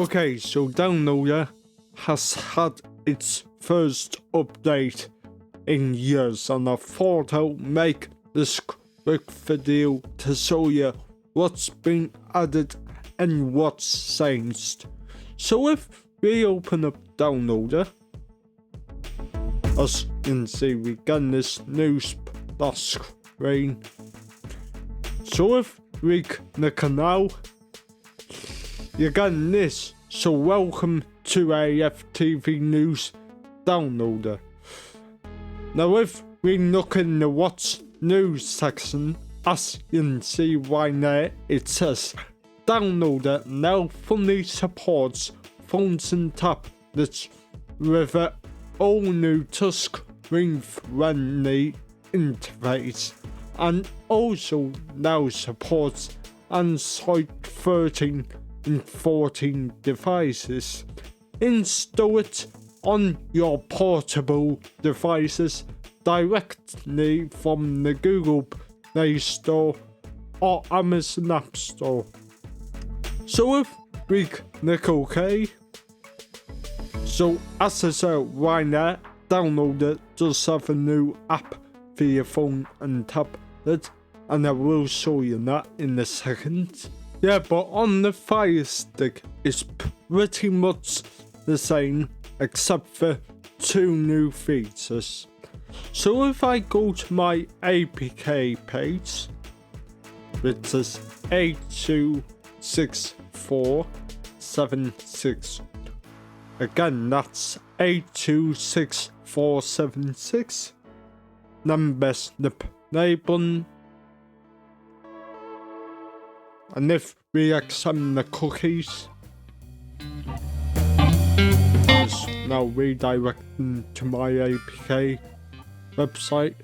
Okay, so Downloader has had its first update in years, and I thought I'll make this quick video to show you what's been added and what's changed. So if we open up Downloader, as you can see, we get this new splash screen. So if we click on now, you're getting this. So welcome to AFTV News Downloader. Now if we look in the What's News section, as you can see right there, it says Downloader now fully supports phones and tablets with an all-new touchscreen friendly interface, and also now supports Android 13 and 14 devices. Install it on your portable devices directly from the Google Play Store or Amazon App Store. So if we click OK, so as I said right now, Downloader does have a new app for your phone and tablet, and I will show you that in a second. Yeah, but on the FIRESTICK, it's pretty much the same except for two new features. So if I go to my APK page, which is 826476, again that's 826476, then press the play button. And if we examine the cookies, it's now redirecting to my APK website.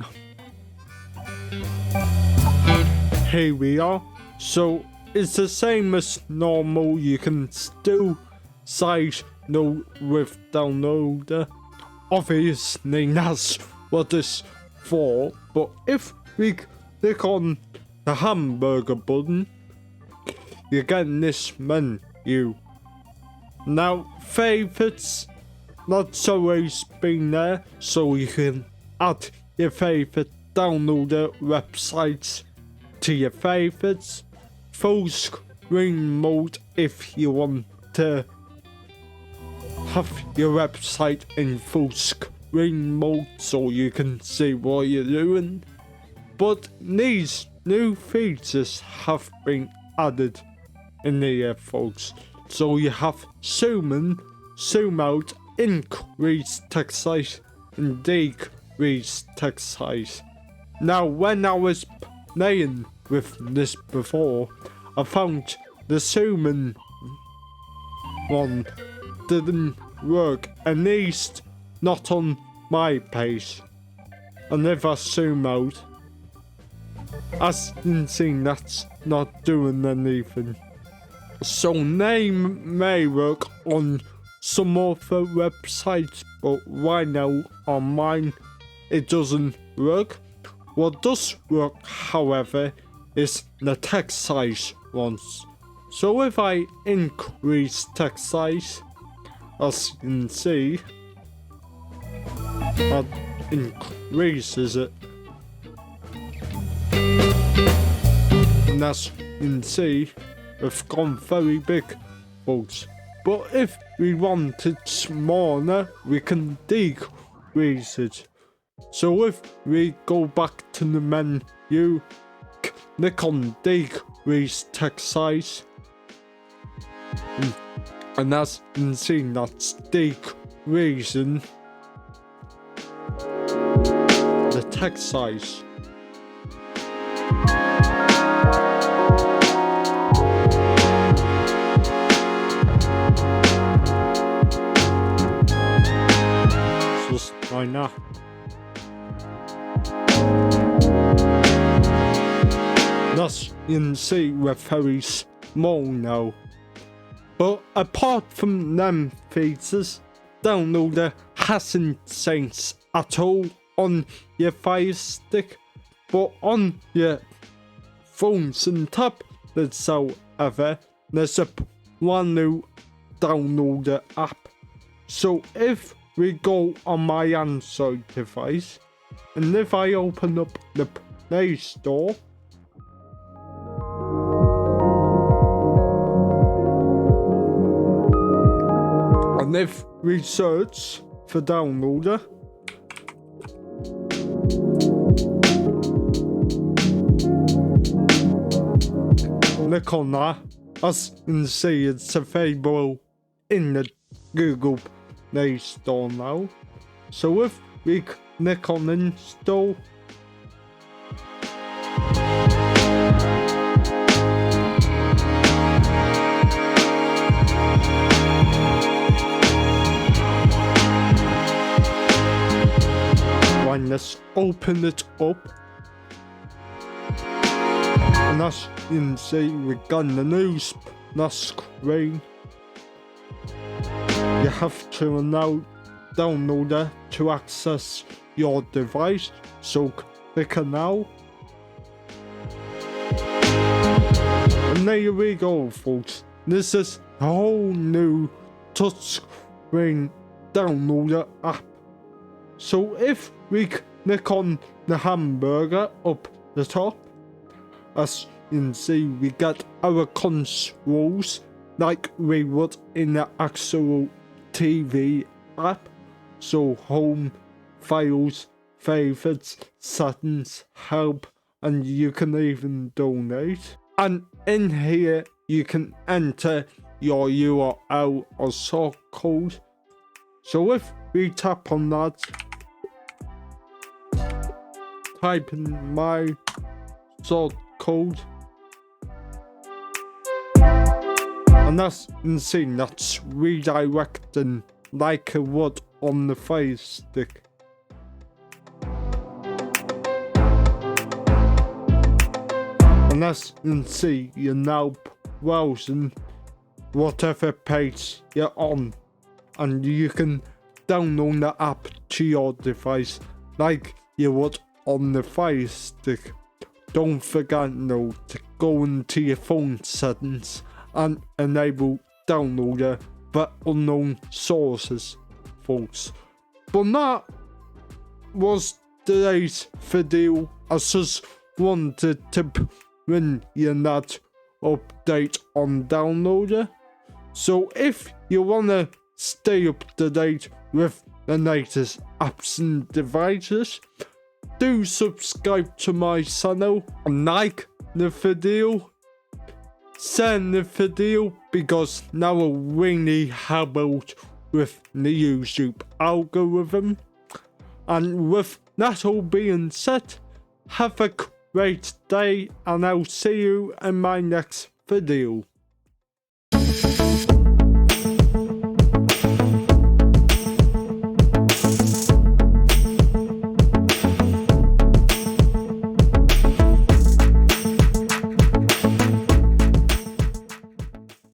Here we are. So it's the same as normal. You can still side note with Downloader. Obviously that's what it's for. But if we click on the hamburger button, you're getting this menu. Now, favorites, that's always been there, so you can add your favorite Downloader websites to your favorites. Full screen mode if you want to have your website in full screen mode so you can see what you're doing. But these new features have been added in here, folks. So you have zoom in, zoom out, increase text size and decrease text size. Now when I was playing with this before, I found the zoom in one didn't work, at least not on my page. And if I zoom out, as you can see, that's not doing anything. So they may work on some other websites, but right now on mine it doesn't work. What does work, however, is the text size ones. So if I increase text size, as you can see, that increases it. And as you can see, we've gone very big, folks. But if we want it smaller, we can decrease it. So if we go back to the menu, click on decrease text size, and as you can see, that's decreasing the text size. Just like that. As you can see, we're very small now. But apart from them features, Downloader hasn't changed at all on your FIRESTICK, but on your phones and tablets, however, there's a brand new download the app. So if we go on my Android device, and if I open up the Play Store, and if we search for downloader, click on that, as you can see it's available in the Google Play Store now. So if we click on install, let's open it up, and as you can see we got the news screen. You have to now download it to access your device, so click on now. And there we go, folks. This is a whole new touchscreen downloader app. So if we click on the hamburger up the top, as you can see we get our controls like we would in the actual TV app. So home, files, favorites, settings, help, and you can even donate. And in here you can enter your URL or sort code. So if we tap on that, type in my sort code, and as you can see that's redirecting like it would on the FIRESTICK. And as you can see, you're now browsing whatever page you're on, and you can download the app to your device like you would on the FIRESTICK. Don't forget though to go into your phone settings and enable downloader for unknown sources, folks. But that was today's video. I just wanted to bring you that update on downloader. So if you wanna stay up to date with the latest apps and devices, do subscribe to my channel and like the video. Send the video because now will really help out with the YouTube algorithm. And with that all being said, have a great day and I'll see you in my next video.